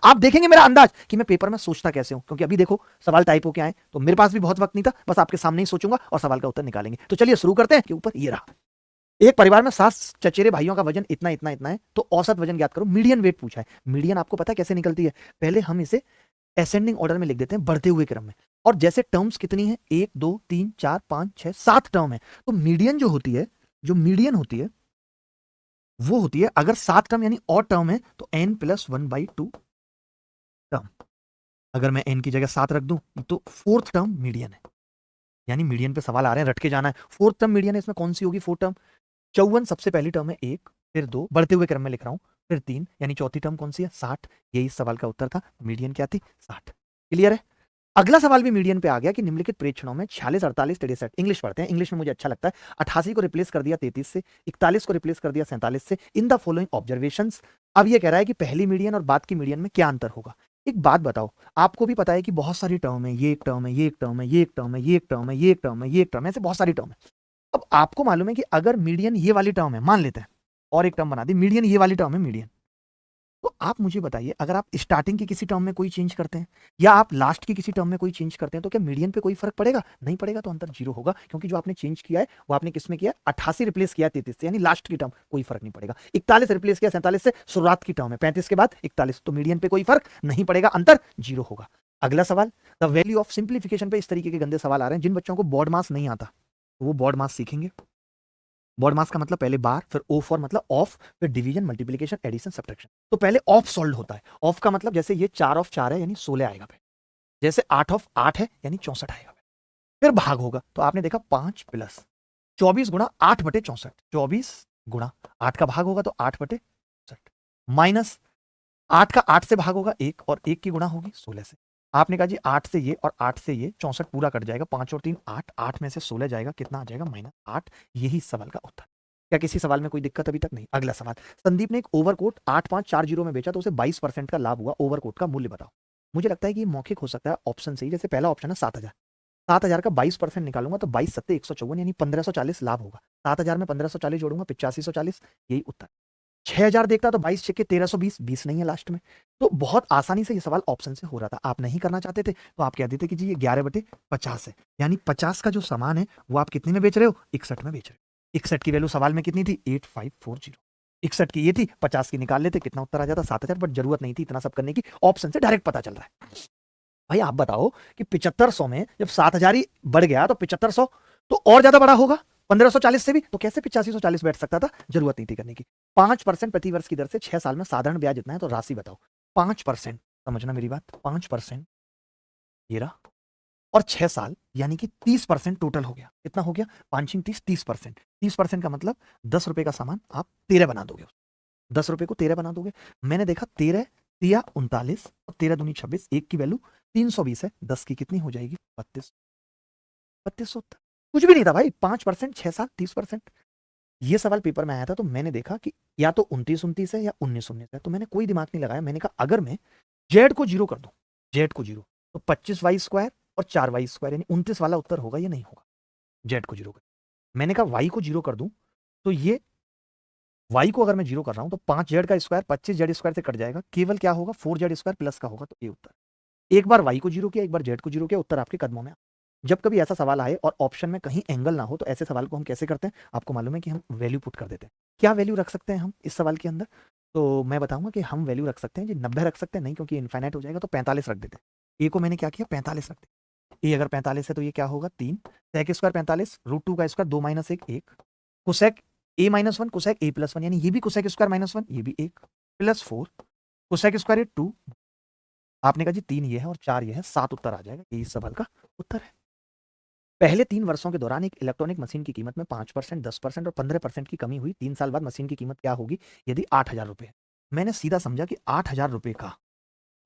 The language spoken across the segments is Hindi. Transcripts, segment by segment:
आप देखेंगे मेरा अंदाज कि मैं पेपर में सोचता कैसे हूं, क्योंकि अभी देखो सवाल टाइप होके आए तो मेरे पास भी बहुत वक्त नहीं था, बस आपके सामने ही सोचूंगा और सवाल का उत्तर निकालेंगे। तो चलिए शुरू करते हैं कि ऊपर ये रहा, एक परिवार में 7 चचेरे भाइयों का वजन इतना इतना इतना है, तो औसत वजन ज्ञात करो। मीडियन वेट पूछा है। मीडियन आपको पता है कैसे निकलती है? पहले हम इसे असेंडिंग ऑर्डर में लिख देते हैं, बढ़ते हुए क्रम में, और जैसे टर्म्स कितनी है, 1 2 3 4 5 6 7 टर्म है, तो मीडियन जो होती है, जो मीडियन होती है वो होती है, अगर 7 टर्म यानी और टर्म है तो n+1/2 टर्म। अगर मैं n की जगह 7 रख दूं तो फोर्थ टर्म मीडियन है, यानी मीडियन पे सवाल आ रहे हैं, रट के जाना है। फोर्थ टर्म मीडियन है, इसमें कौन सी होगी फोर्थ टर्म? 54 सबसे पहली टर्म है, 1 फिर 2, बढ़ते हुए क्रम में लिख रहा हूं, फिर 3, यानी चौथी टर्म कौन सी है? 60। यही इस सवाल का उत्तर था, मीडियन क्या थी? 60। क्लियर है? अगला सवाल भी मीडियन पे आ गया कि निम्नलिखित प्रेक्षणों में 46 48 63, इंग्लिश पढ़ते हैं, इंग्लिश में मुझे अच्छा लगता है। 88 को रिप्लेस कर दिया 33 से, 41 को रिप्लेस कर दिया 47 से, इन द फॉलोइंग ऑब्जर्वेशंस। अब ये कह रहा है कि पहली मीडियन और बाद की मीडियन में क्या अंतर होगा। एक बात बताओ, आपको भी पता है कि बहुत सारी टर्म है, ये एक टर्म है, ये एक टर्म है, ये एक टर्म है, ये एक टर्म है, ये एक टर्म है, ये एक टर्म है, ऐसे बहुत सारी टर्म है। अब आपको मालूम है कि अगर मीडियन ये वाली टर्म है, मान लेते हैं, और एक टर्म बना दी, मीडियन ये वाली टर्म है मीडियन, तो आप मुझे बताइए, अगर आप स्टार्टिंग की किसी टर्म में कोई चेंज करते हैं या आप लास्ट की किसी टर्म में कोई चेंज करते हैं, तो क्या मीडियन पे कोई फर्क पड़ेगा? नहीं पड़ेगा, तो अंतर जीरो होगा, क्योंकि जो आपने चेंज किया है वो आपने किसमें किया? 88 रिप्लेस किया 33 से, यानी लास्ट की टर्म, कोई फर्क नहीं पड़ेगा। 41 रिप्लेस किया 47 से, शुरुआत की टर्म है 35 के बाद 41, तो मीडियन पे कोई फर्क नहीं पड़ेगा, अंतर जीरो होगा। अगला सवाल, द वैल्यू ऑफ सिंप्लीफिकेशन पे इस तरीके के गंदे सवाल आ रहे हैं। जिन बच्चों को बॉड मास नहीं आता वो बॉड मास सीखेंगे। बॉड मास का मतलब पहले बार, फिर ओ फॉर मतलब ऑफ, फिर डिवीजन, मल्टीप्लिकेशन, एडिशन, सब्ट्रैक्शन। तो पहले ऑफ सॉल्व होता है। ऑफ का मतलब जैसे ये 4 ऑफ 4 है यानी 16 आएगा पे, जैसे 8 ऑफ 8 है यानी 64 आएगा पे। फिर भाग होगा, तो आपने देखा 5 प्लस 24 गुणा 8/64, 24 गुणा 8 का भाग होगा तो 8/64, माइनस 8 का 8 से भाग होगा 1, और 1 की गुणा होगी 16 से। आपने कहा जी 8 से ये और 8 से ये, 64 पूरा कट जाएगा, 5 और 3 8, 8 में से 16 जाएगा, कितना आ जाएगा? -8। यही इस सवाल का उत्तर। क्या किसी सवाल में कोई दिक्कत अभी तक नहीं? अगला सवाल, संदीप ने एक ओवरकोट 8540 में बेचा तो उसे 22% का लाभ हुआ, ओवरकोट का मूल्य बताओ। मुझे लगता है कि ये मौखिक हो सकता है ऑप्शन से ही, जैसे पहला ऑप्शन है 7000, 7000 का 22% निकालूंगा तो 22 सत्ते 154, यानी 1540 लाभ होगा। 7000 में 1540 जोड़ूंगा 8540, यही उत्तर। 6000 देखता तो 22 छक्के 1320, 20 नहीं है लास्ट में। तो बहुत आसानी से ये सवाल ऑप्शन से हो रहा था। आप नहीं करना चाहते थे तो आप कह देते कि जी ये 11/50 है, यानी 50 का जो सामान है वो आप कितने में बेच रहे हो? 61 में बेच रहे हो। 61 की वैल्यू सवाल में कितनी थी? 8540। 61 की ये थी, 50 की निकाल लेते, कितना उत्तर आ जाता? 7000। बट जरूरत नहीं थी इतना सब करने की, ऑप्शन से डायरेक्ट पता चल रहा है। भाई आप बताओ कि 7500 में जब 7000 ही बढ़ गया तो 7500 तो और ज्यादा बड़ा होगा 1540 से भी, तो कैसे 8540 बैठ सकता था? जरूरत नहीं थी करने की। 5% प्रति वर्ष की दर से 6 साल में साधारण ब्याज इतना है, तो राशि बताओ। 5%, समझना मेरी बात, 5% ये रहा, और 6 साल यानी कि 30% टोटल हो गया। कितना हो गया? 5 30, 30%। 30% का मतलब 10 रुपए का सामान आप 13 बना दोगे, 10 रुपए को 13 बना दोगे। मैंने देखा 13 तिया 39 और 13 दूनी 26, एक की वैल्यू 320 है, 10 की कितनी हो जाएगी? 32, 32 उत्तर। कुछ भी नहीं था भाई, 5%, 6 साल, 30%। ये सवाल पेपर में आया था तो मैंने देखा कि या तो 29 है या 19 है, तो मैंने कोई दिमाग नहीं लगाया। मैंने कहा अगर मैं जेड को जीरो कर दूं, जेड को जीरो, तो 25y² और 4y² यानी 29 वाला उत्तर होगा या नहीं होगा? जेड को जीरो कर, मैंने कहा वाई को जीरो कर दूं तो ये वाई को अगर मैं जीरो कर रहा हूं तो 5z का स्क्वायर 25z² से कट जाएगा, केवल क्या होगा? 4z² प्लस का होगा, तो ये उत्तर। एक बार वाई को जीरो किया, एक बार जेड को जीरो किया, उत्तर आपके कदमों में। जब कभी ऐसा सवाल आए और ऑप्शन में कहीं एंगल ना हो तो ऐसे सवाल को हम कैसे करते हैं? आपको मालूम है कि हम वैल्यू पुट कर देते हैं। क्या वैल्यू रख सकते हैं हम इस सवाल के अंदर? तो मैं बताऊंगा कि हम वैल्यू रख सकते हैं जी 90 रख सकते हैं, नहीं क्योंकि इनफाइनाइट हो जाएगा, तो 45 रख देते हैं। ए को मैंने क्या किया? 45 रख दिया। ए अगर 45 है तो ये क्या होगा? 3 sec स्क्वायर 45, √2 का square 2 - 1 1, cosec a-1 cosec a+1, यानी ये भी कोसेक स्क्वायर -1, ये भी 1, +4 कोसेक स्क्वायर 2। आपने कहा जी 3 ये है और 4 ये है, 7 उत्तर आ जाएगा, ये इस सवाल का उत्तर है। पहले 3 वर्षों के दौरान एक इलेक्ट्रॉनिक मशीन की कीमत में 5%, 10% और 15% की कमी हुई। 3 साल बाद मशीन की कीमत क्या होगी यदि 8000 रुपए है? मैंने सीधा समझा कि 8000 रुपए का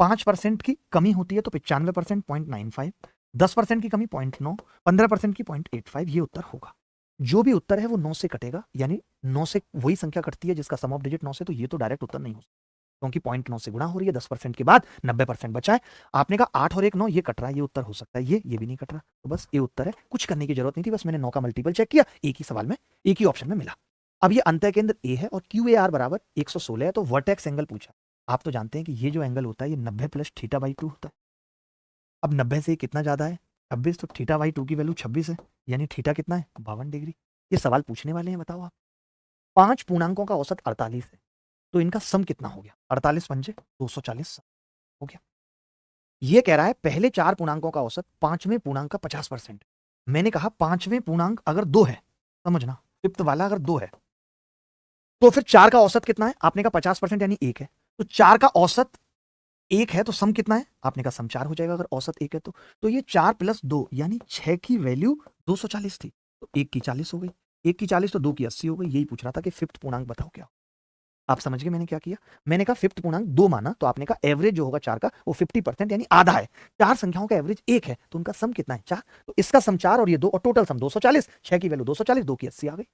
5% की कमी होती है तो 95% 0.95, 10% की कमी 0.9, 15% की 0.85, ये उत्तर होगा। जो भी उत्तर है वो 9 से कटेगा, यानी 9 से वही संख्या कटती है जिसका सम ऑफ डिजिट 9 से, तो ये तो डायरेक्ट उत्तर नहीं हो सकता, क्योंकि 0.9 से गुणा हो रही है, 10% के बाद 90% बचा है। आपने कहा 8 और 1 9, ये कट रहा है, ये उत्तर हो सकता है, ये भी नहीं कट रहा, तो बस ये उत्तर है। कुछ करने की जरूरत नहीं थी, बस मैंने 9 का मल्टीपल चेक किया, एक ही सवाल में एक ही ऑप्शन में मिला। अब ये अंतः केंद्र ए है और क्यू ए आर बराबर 116 है, तो वर्टेक्स एंगल पूछा। आप तो जानते हैं कि ये जो एंगल होता है ये 90 प्लस थीटा बाई 2 होता है। अब 90 से कितना ज्यादा है 26, तो थीटा बाई 2 की वैल्यू 26 है, यानी थीटा कितना है 52 डिग्री। ये सवाल पूछने वाले हैं, बताओ आप। 5 पूर्णांकों का औसत 48 है, तो इनका सम कितना हो गया 48 पंजे 240 हो गया। ये कह रहा है पहले 4 पूर्णांकों का औसत 5वें पूर्णांक का 50%। मैंने कहा 5वें पूर्णांक अगर 2 है, समझना फिफ्थ वाला अगर 2 है तो फिर 4 का औसत कितना है, आपने कहा 50% यानी 1 है, तो 4 का औसत 1 है तो सम कितना है, आपने कहा सम 4 हो जाएगा अगर औसत 1 है तो ये 4 प्लस 2 यानी 6 की वैल्यू 240 थी, तो 1 की 40 हो गई, 1 की 40 तो 2 की 80 हो गई। यही पूछ रहा था कि फिफ्थ पूर्णांक बताओ क्या। आप समझ गए मैंने क्या किया, मैंने कहा फिफ्थ पूर्णांक 2 माना, तो आपने कहा एवरेज जो होगा 4 का वो 50% यानी आधा है। 4 संख्याओं का एवरेज 1 है, तो उनका सम कितना है 4, तो इसका सम 4 और ये 2 और टोटल सम 240, 6 की वैल्यू 240, 2 की 80 आ गई।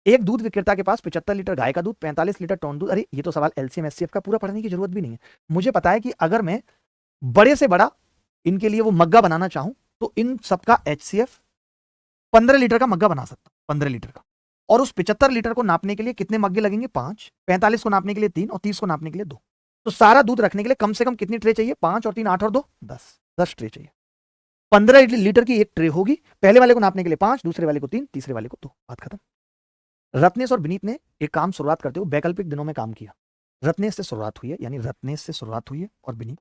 एक दूध विक्रेता के पास 75 लीटर गाय का दूध, 45 लीटर टोन दूध। अरे ये तो सवाल एलसीएम एचसीएफ का पूरा पढ़ने की जरूरत भी नहीं है, मुझे पता है कि अगर मैं बड़े से बड़ा इनके लिए वो मग्गा बनाना चाहूं तो इन सबका एचसीएफ 15 लीटर का मग्गा बना सकता हूं, 15 लीटर का। और उस 75 लीटर को नापने के लिए कितने मग्गे लगेंगे 5, 45 को नापने के लिए 3 और 30 को नापने के लिए 2। तो सारा दूध रखने के लिए कम से कम कितनी ट्रे चाहिए, 5 और 3 8 और 2 10 ट्रे चाहिए। 15 लीटर की एक ट्रे होगी, पहले वाले को नापने के लिए 5, दूसरे वाले को 3, तीसरे वाले को 2, बात खत्म। रत्नेश और विनीत ने एक काम शुरुआत करते हुए वैकल्पिक दिनों में काम किया। रत्नेश से शुरुआत हुई है, यानी रत्नेश से शुरुआत हुई है और विनीत,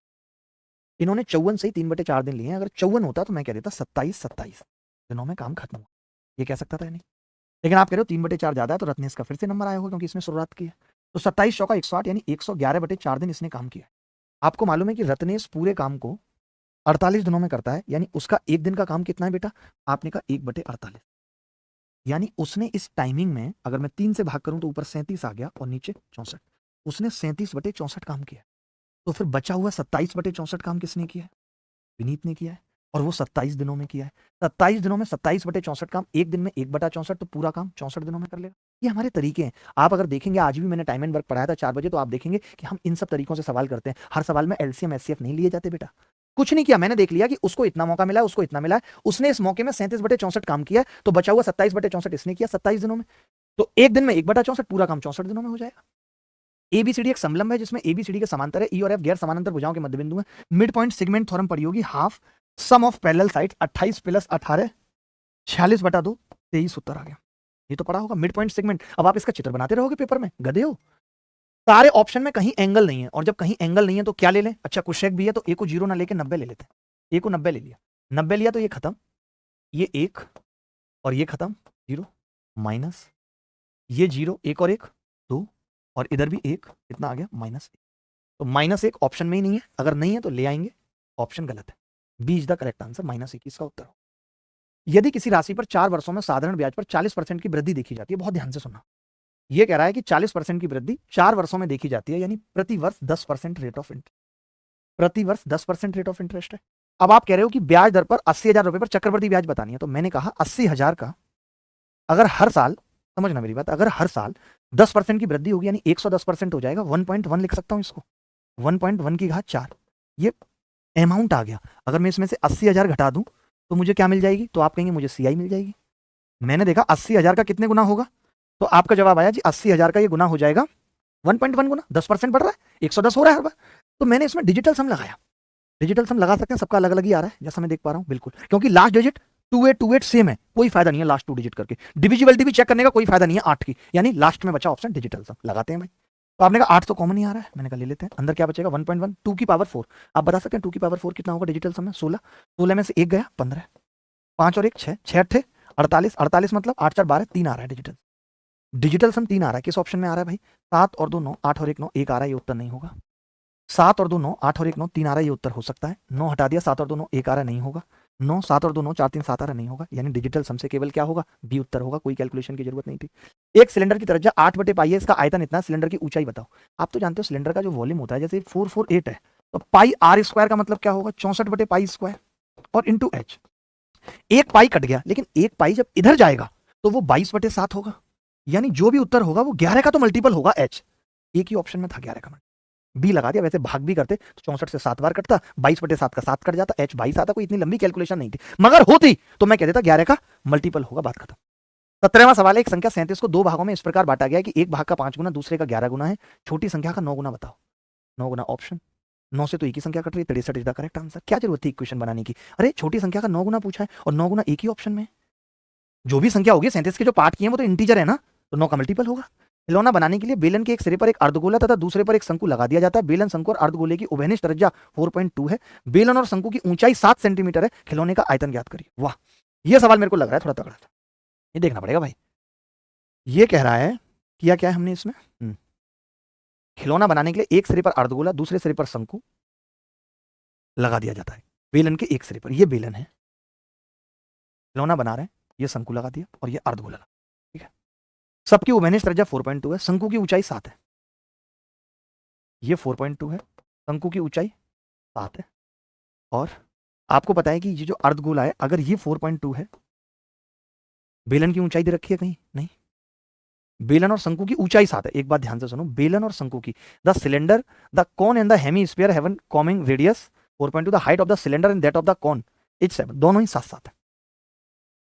इन्होंने 54 से ही 3/4 दिन लिए हैं। अगर 54 होता तो मैं कह देता 27 दिनों में काम खत्म हुआ, ये कह सकता था या नहीं। लेकिन आप कह रहे हो 3/4 ज्यादा है, तो रत्नेश का फिर से नंबर आया होगा क्योंकि इसने शुरुआत की है। तो 27 चौका 108 यानी 111/4 दिन इसने काम किया। आपको मालूम है कि रत्नेश पूरे काम को 48 दिनों में करता है, यानी उसका एक दिन का काम कितना है बेटा, आपने कहा 1/48, यानी उसने इस टाइमिंग में अगर मैं 3 से भाग करूं तो ऊपर 37 आ गया और नीचे 64, उसने 37/64 काम किया। तो फिर बचा हुआ 27/64 काम किसने किया है, विनीत ने किया है, और वो 27 दिनों में किया है। 27 दिनों में 27/64 काम, एक दिन में 1/64, तो पूरा काम 64 दिनों में कर लेगा। ये हमारे तरीके हैं। आप अगर देखेंगे, आज भी मैंने टाइम एंड वर्क पढ़ाया था 4 बजे, तो आप देखेंगे कि हम इन सब तरीकों से सवाल करते हैं। हर सवाल में एलसीएम एचसीएफ नहीं लिए जाते बेटा, कुछ नहीं किया, मैंने देख लिया कि उसको इतना मौका मिला है, उसको इतना मिला है, उसने इस मौके में 37/64 काम किया है, तो बचा हुआ 27/64 इसने किया 27 दिनों में, तो एक दिन में 1/64, पूरा काम 64 दिनों में हो जाएगा। एबीसीडी एक समलंब है जिसमें एबीसीडी के समांतर है, ई और एफ गैर समानांतर भुजाओं के मध्य बिंदु है। मिड पॉइंट सेगमेंट थ्योरम पढ़ी होगी, half sum of parallel sides 28 + 18 46/2 23 उत्तर आ गया, ये तो पढ़ा होगा मिड पॉइंट सेगमेंट। अब आप इसका चित्र बनाते रहोगे पेपर में, गधे हो। सारे ऑप्शन में कहीं एंगल नहीं है, और जब कहीं एंगल नहीं है तो क्या ले लें, अच्छा कुशेक भी है तो ए को 0 ना लेके 90 ले लेते हैं। ए को 90 ले लिया, 90 लिया तो ये खत्म, ये 1 और ये खत्म 0 माइनस ये 0 1 और 1 2 और इधर भी 1, कितना आ गया -1। तो -1 ऑप्शन में ही नहीं है, अगर नहीं है तो ले आएंगे, ऑप्शन गलत है, B is the correct answer, -21 का उत्तर हो। यदि किसी राशि पर 4 वर्षों में साधारण ब्याज पर 40% की वृद्धि देखी जाती है, बहुत ध्यान से सुनना, ये कह रहा है कि 40% की वृद्धि 4 वर्षों में देखी जाती है, यानी प्रति वर्ष 10% रेट ऑफ इंटरेस्ट, प्रति वर्ष 10% रेट ऑफ इंटरेस्ट है। अब आप कह रहे हो कि ब्याज दर पर 80,000 रुपए पर चक्रवृद्धि ब्याज बतानी है, तो मैंने कहा 80,000 का अगर हर साल, समझना मेरी बात, अगर हर साल 10% की वृद्धि होगी यानी 110% हो जाएगा, 1.1 लिख सकता हूं इसको, 1.1 की घात 4, ये अमाउंट आ गया। अगर मैं इसमें से 80,000 घटा दूं तो मुझे क्या मिल जाएगी, तो आप कहेंगे मुझे सीआई मिल जाएगी। मैंने देखा 80,000 का कितने गुना होगा, तो आपका जवाब आया जी 80,000 का ये गुना हो जाएगा 1.1 गुना, 10% बढ़ रहा है, 110 हो रहा है हर बार। तो मैंने इसमें डिजिटल सम लगाया, डिजिटल सम लगा सकते हैं, सबका अलग अलग ही आ रहा है जैसा मैं देख पा रहा हूं, बिल्कुल, क्योंकि लास्ट डिजिट 2828 सेम है, कोई फायदा नहीं है लास्ट 2 डिजिट करके, डिविजिबिलिटी भी चेक करने का कोई फायदा नहीं है 8 की, यानी लास्ट में बचा ऑप्शन डिजिटल सम, लगाते हैं भाई। तो आपने कहा 8 तो कॉमन ही आ रहा है, मैंने कहा ले लेते हैं, अंदर क्या बचेगा 1.1, 2 की पावर 4, आप बता सकते हैं 2 की पावर 4 कितना होगा डिजिटल सम में, 16, 16 में से 1 गया 15, 5 और 1 6, 6 थे 48, 48 मतलब 8 4 12 3 आ रहा है डिजिटल, डिजिटल सम 3 आ रहा है, किस ऑप्शन में आ रहा है भाई, 7 और 2 9, 8 और 1 9, 1 आ रहा है, ये उत्तर नहीं होगा। 7 और 2 9, 8 और 1 9, 3 आ रहा है, ये उत्तर हो सकता है, 9 हटा दिया, 7 और 2 9, 1 आ रहा है, नहीं होगा, 9 7 और 2 9 4 3 7 आ रहा नहीं होगा, यानी डिजिटल सम से केवल क्या होगा, बी उत्तर होगा, कोई कैलकुलेशन की जरूरत नहीं थी। एक सिलेंडर की त्रिज्या 8/पाई है, इसका आयतन इतना, सिलेंडर की ऊंचाई बताओ। आप तो जानते हो सिलेंडर का जो वॉल्यूम होता है, जैसे 448 है, तो पाई आर स्क्वायर का मतलब क्या होगा 64/पाई स्क्वायर और इंटू एच। एक पाई कट गया, लेकिन एक पाई जब इधर जाएगा तो वो 22/7 होगा, यानी जो भी उत्तर होगा वो 11 का तो मल्टीपल होगा एच, एक ही ऑप्शन में था 11 का, बी लगा दिया। वैसे भाग भी करते तो 64 से 7 बार कटता, 22/7 का 7 कट जाता, एच 22 आता, कोई इतनी लंबी कैलकुलेशन नहीं थी, मगर होती तो मैं कह देता 11 का मल्टीपल होगा, बात खत्म। 17वां सवाल है, एक संख्या 37 को 2 भागों में इस प्रकार बांटा गया है कि एक भाग का 5 गुना, दूसरे का 11 गुना है, छोटी संख्या का 9 गुना बताओ। 9 गुना ऑप्शन, 9 से तो एक ही संख्या कट रही है, 63 इज द करेक्ट आंसर। क्या जरूरत थी इक्वेशन बनाने की? अरे छोटी संख्या का 9 गुना पूछा है और 9 गुना एक ही ऑप्शन में है। जो भी संख्या होगी 37 के जो पार्ट किए हैं वो तो इंटीजर है ना, तो 9 का मल्टीपल होगा। खिलौना बनाने के लिए बेलन के एक सिरे पर एक अर्धगोला तथा दूसरे पर एक शंकु लगा दिया जाता है। बेलन, शंकु और अर्धगोले की उभयनिष्ठ त्रिज्या 4.2 है। बेलन और शंकु की ऊंचाई 7 सेंटीमीटर है। खिलौने का आयतन ज्ञात करिए। वाह, ये सवाल मेरे को लग रहा है थोड़ा तगड़ा था, ये देखना पड़ेगा भाई। ये कह रहा है किया क्या है हमने इसमें, खिलौना बनाने के लिए एक सिरे पर अर्धगोला, दूसरे सिरे पर शंकु लगा दिया जाता है बेलन के एक सिरे पर। ये बेलन है, खिलौना बना रहे हैं, ये शंकु लगा दिया और ये अर्धगोला लगा, ठीक है। सबकी उभयनिष्ठ त्रिज्या 4.2 है, शंकु की ऊंचाई 7 है। ये 4.2 है, शंकु की ऊंचाई 7 है। और आपको पता है कि ये जो अर्धगोला है, अगर ये 4.2 है, बेलन की ऊंचाई दे रखी है कहीं नहीं, बेलन और शंकु की ऊंचाई 7 है। एक बात ध्यान से सुनो, बेलन और शंकु की, the cylinder, the cone and the hemisphere have an combing radius 4.2, the height of the cylinder and that of the cone is 7। दोनों ही 7 है,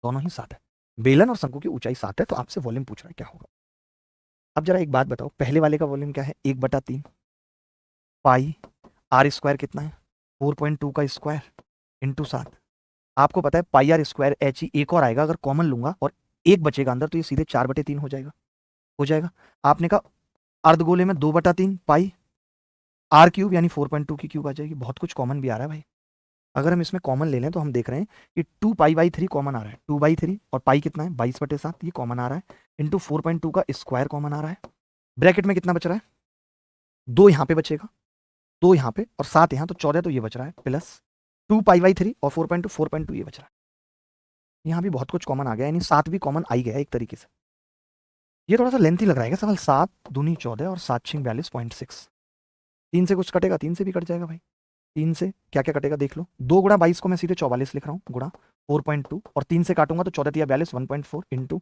दोनों ही 7 है। बेलन और शंकु की ऊंचाई 7 है, तो आपसे वॉल्यूम पूछ रहा है क्या होगा। अब जरा एक बात बताओ, पहले वाले का वॉल्यूम क्या है, 1/3 पाई आर स्क्वायर कितना है, 4.2 का स्क्वायर इंटू 7। आपको पता है पाई आर स्क्वायर एच ही, एक और आएगा अगर कॉमन लूंगा और एक बचेगा अंदर, तो ये सीधे 4/3 हो जाएगा। आपने कहा अर्धगोले में 2/3 पाई आर क्यूब यानी 4.2 की क्यूब आ जाएगी। बहुत कुछ कॉमन भी आ रहा है भाई। अगर हम इसमें कॉमन ले लें तो हम देख रहे हैं कि 2 पाई/3 कॉमन आ रहा है, 2/3 और पाई कितना है 22/7, ये कॉमन आ रहा है, इंटू 4.2 का स्क्वायर कॉमन आ रहा है। ब्रैकेट में कितना बच रहा है, 2 यहाँ पे बचेगा, 2 यहाँ पे और 7 यहाँ, तो 14 तो ये बच रहा है, प्लस 2 पाई/3 और 4.2 ये बच रहा है। यहाँ भी बहुत कुछ कॉमन आ गया, यानी 7 भी कॉमन आ ही गया एक तरीके से। ये थोड़ा सा लेंथी लग रहा है सवाल। 7 दूनी 14 और 7 6 42.6। 3 से कुछ कटेगा, 3 से भी कट जाएगा भाई। 3 से क्या क्या कटेगा देख लो, 2 गुणा 22 को मैं सीधे 44 लिख रहा हूँ, गुणा 4.2 और 3 से काटूंगा तो 14 तिया 42, 1.4 इंटू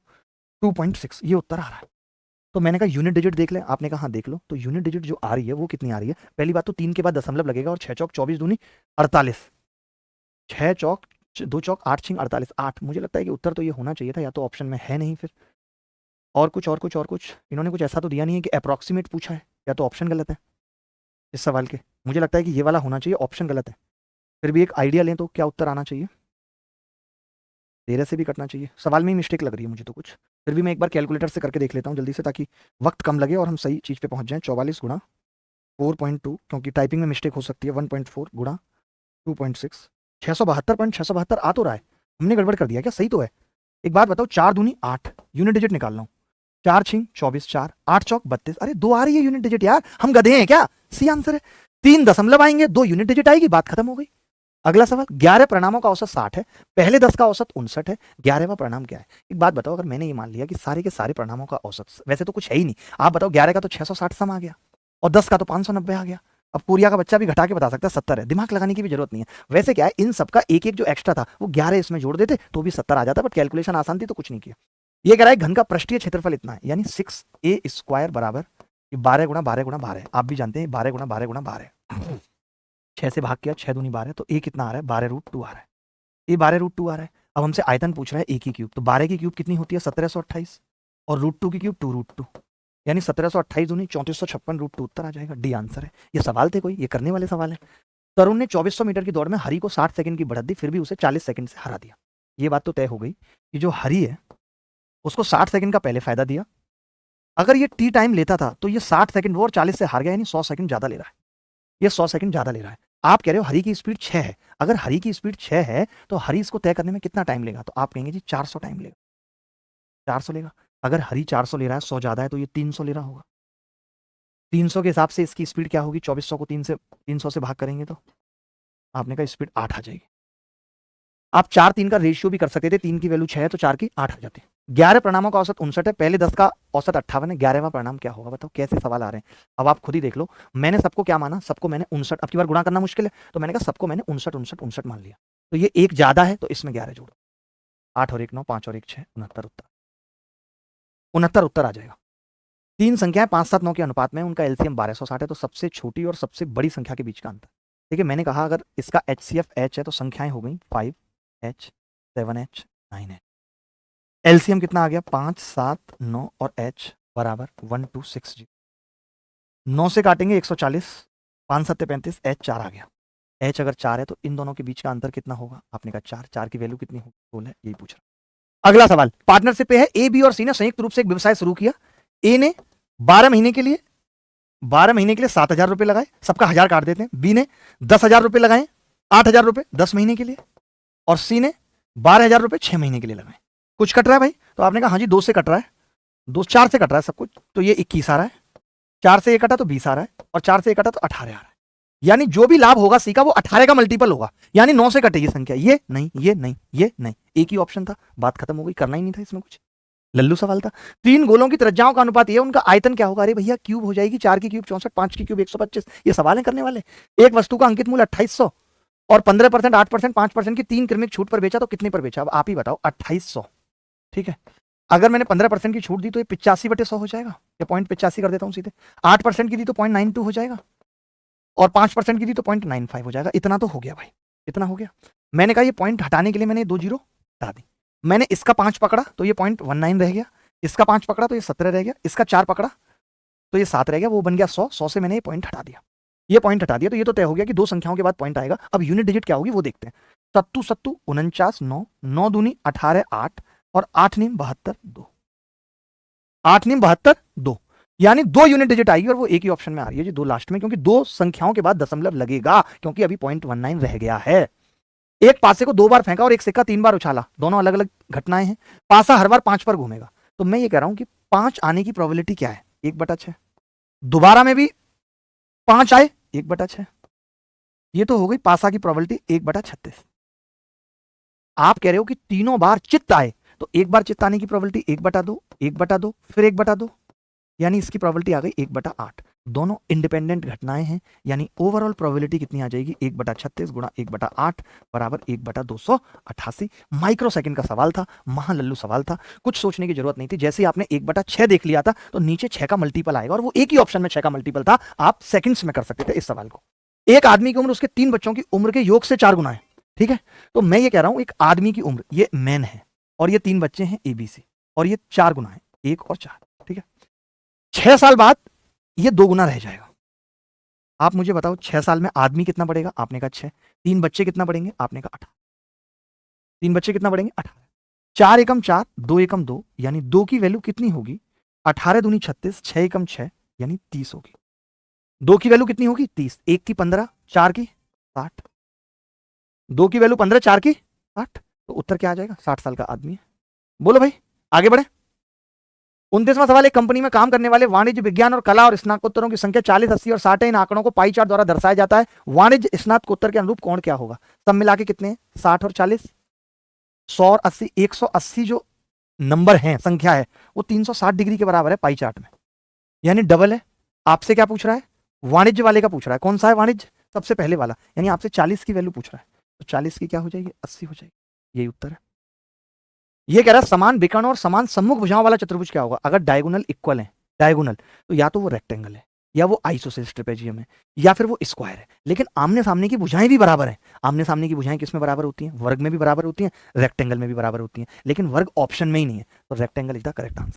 2.6, ये उत्तर आ रहा है। तो मैंने कहा यूनिट डिजिट देख ले, आपने कहा हाँ देख लो। तो यूनिट डिजिट जो आ रही है वो कितनी आ रही है, पहली बात तो 3 के बाद दशमलव लगेगा और 6 चौक 24 दूनी 48, 6 चौक 2 चौक 8 6 48, 8। मुझे लगता है कि उत्तर तो ये होना चाहिए था, या तो ऑप्शन में है नहीं फिर, और कुछ इन्होंने कुछ ऐसा तो दिया नहीं है कि अप्रॉक्सीमेट पूछा है, या तो ऑप्शन गलत है इस सवाल के। मुझे लगता है कि ये वाला होना चाहिए, ऑप्शन गलत है। फिर भी एक आइडिया लें तो क्या उत्तर आना चाहिए, 13 से भी कटना चाहिए। सवाल में ही मिस्टेक लग रही है मुझे तो कुछ, फिर भी मैं एक बार कैलकुलेटर से करके देख लेता हूँ जल्दी से, ताकि वक्त कम लगे और हम सही चीज़ पे पहुंच जाएं। 44 गुणा 4.2, क्योंकि टाइपिंग में मिस्टेक हो सकती है, 1.4 गुणा 2.6, 672.672 आ तो रहा है, हमने गड़बड़ कर दिया क्या, सही तो है। एक बात बताओ, 4 दूनी 8, यूनिट डिजिट निकाल रहा हूँ, 4 6 24, 4 8 चौक 32, अरे 2 आ रही है यूनिट डिजिट यार, हम गधे हैं क्या, सी आंसर है। 3 दशमलव आएंगे, 2 यूनिट डिजिट आएगी, बात खत्म हो गई। अगला सवाल, 11 परिणामों का औसत 60 है, पहले 10 का औसत 59 है, 11वां परिणाम क्या है। एक बात बताओ, अगर मैंने ये मान लिया कि सारे के सारे परिणामों का औसत, वैसे तो कुछ है ही नहीं, आप बताओ 11 का तो 660 सम आ गया और 10 का तो 590 आ गया। अब पूरिया का बच्चा भी घटा के बता सकता है 70 है, दिमाग लगाने की भी जरूरत नहीं है। वैसे क्या है, इन सबका एक एक जो एक्स्ट्रा था वो 11 इसमें जोड़ देते तो भी 70 आ जाता, बट कैलकुलेशन आसान थी तो कुछ नहीं किया। ये कह रहा है घन का पृष्ठीय क्षेत्रफल इतना है, यानी 6a² बराबर 12 गुणा 12 गुणा 12, आप भी जानते हैं 12 गुणा 12 गुणा 12, 6 से भाग किया, 6 दूनी 12, तो a कितना आ रहा है, 12√2 आ रहा है, ये 12√2 आ रहा है। अब हमसे आयतन पूछ रहा है a की क्यूब, तो 12 की क्यूब कितनी होती है 1728, और √2 की क्यूब 2√2, यानी 1728 दूनी 3456 √2 उत्तर आ जाएगा, डी आंसर है। ये सवाल थे कोई, ये करने वाले सवाल है। तरुण ने 2400 मीटर की दौड़ में हरी को 60 सेकंड की बढ़त दी, फिर भी उसे 40 सेकंड से हरा दिया। ये बात तो तय हो गई कि जो हरी है उसको 60 सेकंड का पहले फायदा दिया, अगर ये टी टाइम लेता था तो ये 60 सेकंड वो और 40 से हार गया, यानी 100 सेकंड ज्यादा ले रहा है, ये 100 सेकंड ज्यादा ले रहा है। आप कह रहे हो हरी की स्पीड 6 है, अगर हरी की स्पीड 6 है तो हरी इसको तय करने में कितना टाइम लेगा, तो आप कहेंगे जी 400 टाइम लेगा, 400 लेगा। अगर हरी 400 ले रहा है, 100 ज्यादा है, तो ये 300 ले रहा होगा। 300 के हिसाब से इसकी स्पीड क्या होगी, 2400 को 300 से भाग करेंगे तो आपने कहा स्पीड 8 आ जाएगी। आप 4 3 का रेशियो भी कर सकते थे, 3 की वैल्यू 6 है तो 4 की 8 आ जाती है। 11 परिणामों का औसत 59 है, पहले 10 का औसत 58 है, 11वां परिणाम क्या होगा बताओ। कैसे सवाल आ रहे हैं, अब आप खुद ही देख लो। मैंने सबको क्या माना, सबको मैंने 59, अब की बार गुणा करना मुश्किल है तो मैंने कहा सबको मैंने 59 मान लिया, तो ये एक ज्यादा है तो इसमें 11 जोड़ो, 8 और 1 9, 5 और 1 6, 69 उत्तर आ जाएगा। 3 संख्याएं 5 7 9 के अनुपात में, उनका एलसीएम 1260 है, तो सबसे छोटी और सबसे बड़ी संख्या के बीच का अंतर। देखिए मैंने कहा अगर इसका HCF H है तो संख्याएं हो गई 5H 7H 9H, एलसीएम कितना आ गया 5 7 9 और H बराबर 1260। 9 से काटेंगे 140, 5 7 35, एच 4 आ गया। एच अगर 4 है तो इन दोनों के बीच का अंतर कितना होगा? आपने कहा 4, 4 की वैल्यू कितनी होगी? बोल है, यही पूछ रहा। अगला सवाल, पार्टनरशिप पे है, ए बी और सी ने संयुक्त रूप से एक व्यवसाय शुरू किया। ए ने 12 महीने के लिए 7,000 रुपए लगाए, सबका 1000 काट देते हैं। बी ने 10,000 रुपए लगाए, 8,000 रुपए 10 महीने के लिए, और सी ने 12,000 रुपए 6 महीने के लिए लगाए। कुछ कट रहा है भाई? तो आपने कहा हाँ जी 2 से कट रहा है, 4 से कट रहा है सब कुछ, तो ये 21 आ रहा है। 4 से 1 कटा तो 20 आ रहा है, और 4 से 1 कटा तो 18 आ रहा है। यानी जो भी लाभ होगा सी का वो 18 का मल्टीपल होगा, यानी 9 से कटेगी संख्या। ये नहीं, ये नहीं, ये नहीं, एक ही ऑप्शन था, बात खत्म हो गई, करना ही नहीं था इसमें कुछ, लल्लू सवाल था। 3 गोलों की त्रिज्याओं का अनुपात ये, उनका आयतन क्या होगा? अरे भैया क्यूब हो जाएगी, 4 की क्यूब 64, 5 की क्यूब 125, ये सवाल है करने वाले। एक वस्तु का अंकित मूल्य 2800 और 15%, 8%, 5% की 3 क्रमिक छूट पर बेचा तो कितने पर बेचा? अब आप ही बताओ। 2800, ठीक है। अगर मैंने 15% की छूट दी तो ये 85/100 हो जाएगा, या 0.85 कर देता हूं सीधे। 8% की दी तो 0.92 हो जाएगा, और 5% की दी तो 0.95 हो जाएगा। इतना तो हो गया भाई, इतना हो गया। मैंने कहा ये पॉइंट हटाने के लिए मैंने 2 जीरो हटा दी। मैंने इसका 5 पकड़ा तो ये 0.19 रह गया, इसका 5 पकड़ा तो ये 17 रह गया, इसका 4 पकड़ा तो ये 7 रह गया, वो बन गया 100। 100 से मैंने ये पॉइंट हटा दिया, ये पॉइंट हटा दिया, तो ये तो तय हो गया कि 2 संख्याओं के बाद पॉइंट आएगा। अब यूनिट डिजिट क्या होगी वो देखते हैं। 7 7 49 9, 9 दूनी 18 8, और 8 नीम 72 2, 8 नीम 72 2, यानी 2 यूनिट डिजिट आएगी, और वो एक ही ऑप्शन में आ रही है जी, 2 लास्ट में, क्योंकि 2 संख्याओं के बाद दशमलव लगेगा, क्योंकि अभी 0.19 रह गया है। एक पासे को 2 बार फेंका और एक सिक्का 3 बार उछाला, दोनों अलग अलग घटनाएं हैं। पासा हर बार 5 पर घूमेगा, तो मैं ये कह रहा हूं कि 5 आने की प्रोबेबिलिटी क्या है? 1/6। दोबारा में भी 5 आए, 1/6। ये तो हो गई पासा की प्रोबेबिलिटी 1/36। आप कह रहे हो कि तीनों बार चित्त आए, तो एक बार चित्त आने की प्रोबेबिलिटी 1/2, 1/2, फिर 1/2, यानी इसकी प्रोबेबिलिटी आ गई 1/8। दोनों इंडिपेंडेंट घटनाएं हैं, यानी ओवरऑल प्रोबेबिलिटी कितनी आ जाएगी? 1/36 गुणा 1/8 बराबर 1/288। माइक्रो सेकंड का सवाल था, महालल्लू सवाल था, कुछ सोचने की जरूरत नहीं थी। जैसे ही आपने 1/6 देख लिया था तो नीचे 6 का मल्टीपल आएगा, और वो एक ही ऑप्शन में 6 का मल्टीपल था। आप सेकंड्स में कर सकते थे इस सवाल को। एक आदमी की उम्र उसके 3 बच्चों की उम्र के योग से 4 गुना है, ठीक है। तो मैं ये कह रहा हूं एक आदमी की उम्र, ये मैन है, और ये 3 बच्चे हैं ABC, और ये 4 गुना है, 1 और 4, ठीक है। 6 साल बाद ये 2 गुना रह जाएगा। आप मुझे बताओ 6 साल में आदमी कितना बढ़ेगा? आपने कहा 6। 3 बच्चे कितना बढ़ेंगे? आपने कहा 18। 3 बच्चे कितना बढ़ेंगे? 18। 4 एकम 4, 2 एकम 2, यानी 2 की वैल्यू कितनी होगी? 18 दूनी 36, 6 एकम 6, यानी 30 होगी। 2 की वैल्यू कितनी होगी? 30। 1 की 15, 4 की 60। 2 की वैल्यू 15, 4 की 60, तो उत्तर क्या आ जाएगा? 60 साल का आदमी है। बोलो भाई, आगे बढ़े। 29वां सवाल, एक कंपनी में काम करने वाले वाणिज्य, विज्ञान और कला और स्नातकोत्तरों की संख्या 40, 80 और 60 है। इन आंकड़ों को पाई चार्ट द्वारा दर्शाया जाता है। वाणिज्य स्नातकोत्तर के अनुरूप कोण क्या होगा? सब मिला के कितने हैं? 60 और 40, 100 और 80, 180 जो नंबर है, संख्या है, वो 360 डिग्री के बराबर है पाई चार्ट में, यानी डबल है। आपसे क्या पूछ रहा है? वाणिज्य वाले का पूछ रहा है। कौन सा है वाणिज्य? सबसे पहले वाला, यानी आपसे 40 की वैल्यू पूछ रहा है, तो 40 की क्या हो जाएगी? 80 हो जाएगी। यही उत्तर है। ये कह रहा है समान विकर्ण और समान सम्मुख भुजाओं वाला चतुर्भुज क्या होगा? अगर डायगोनल इक्वल है, डायगोनल, तो या तो वो रेक्टेंगल है, या वो आइसोसेलेस ट्रेपेजियम है, या फिर वो स्क्वायर है। लेकिन आमने सामने की भुजाएं भी बराबर हैं। आमने सामने की भुजाएं किस में बराबर होती हैं? वर्ग में भी बराबर होती हैं, रेक्टेंगल में भी बराबर होती हैं, लेकिन वर्ग ऑप्शन में ही नहीं है, तो rectangle is the correct answer.